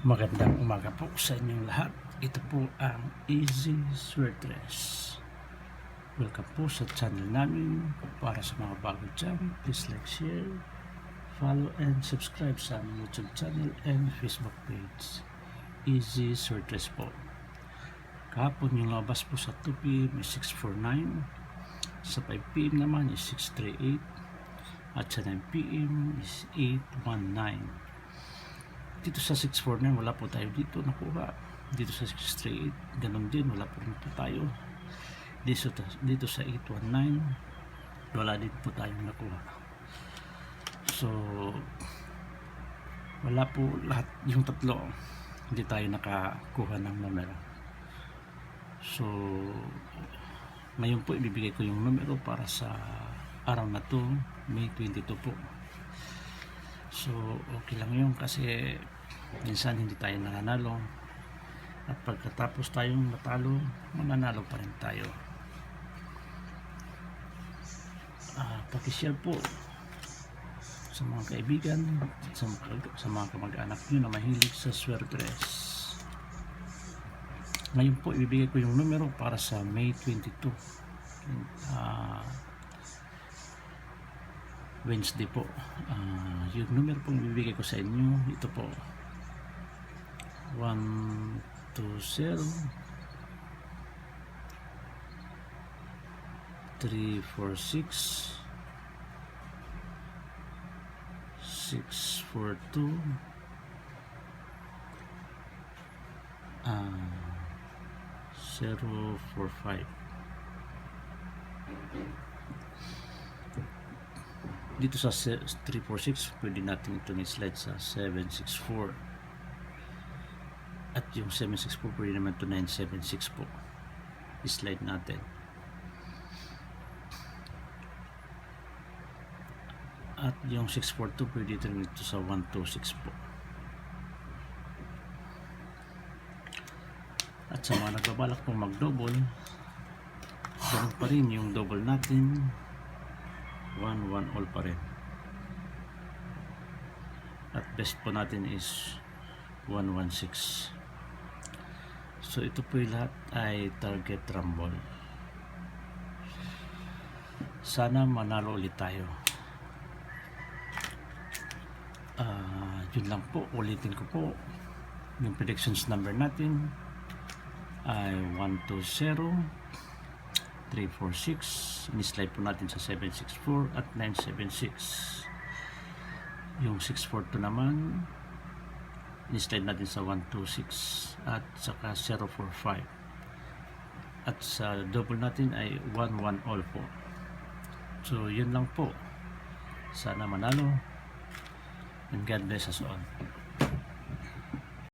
Magandang umaga po sa inyong lahat. Ito po ang Easy Sweatress. Welcome po sa channel namin. Para sa mga bago dyan, please like, share, follow, and subscribe sa aming YouTube channel and Facebook page. Easy Sweatress po. Kahapon yung labas po sa 2pm is 649. Sa 5pm naman is 638. At sa 9pm is 819. Dito sa 649 wala po tayo dito nakuha. Dito sa 638 ganun din, wala po rin po tayo. Dito sa 819 wala din po tayong nakuha. So wala po lahat, yung tatlo hindi tayo nakakuha ng numero. So ngayon po ibibigay ko yung numero para sa araw na to, May 22 po. So okay lang yun kasi minsan hindi tayo nananalo, at pagkatapos tayong natalo, mananalo pa rin tayo. Pakishare po sa mga kaibigan, sa mga kamag-anak nyo na mahilig sa Sweatress. Ngayon po ibibigay ko yung numero para sa May 22, Wednesday po. Yung numero pong ibibigay ko sa inyo, ito po 120 346 642 045. Dito sa 346 pwede natin ito slide sa 764, at yung 764 pwede naman ito 976 po slide natin. At yung 642 pwede ito sa 126 po. At sa mga nagbabalak pong mag-double, ganun pa rin yung double natin, 1-1 all pa rin. At best po natin is 116. So ito po yung lahat ay target rumble. Sana manalo ulit tayo. Yun lang po, ulitin ko po yung predictions number natin ay 120 346, ini-slide po natin sa 764 at 976. Yung 642 naman ini-slide natin sa 126 at saka 045, at sa double natin ay 1-1 all po. So yun lang po, sana manalo, and God bless us all.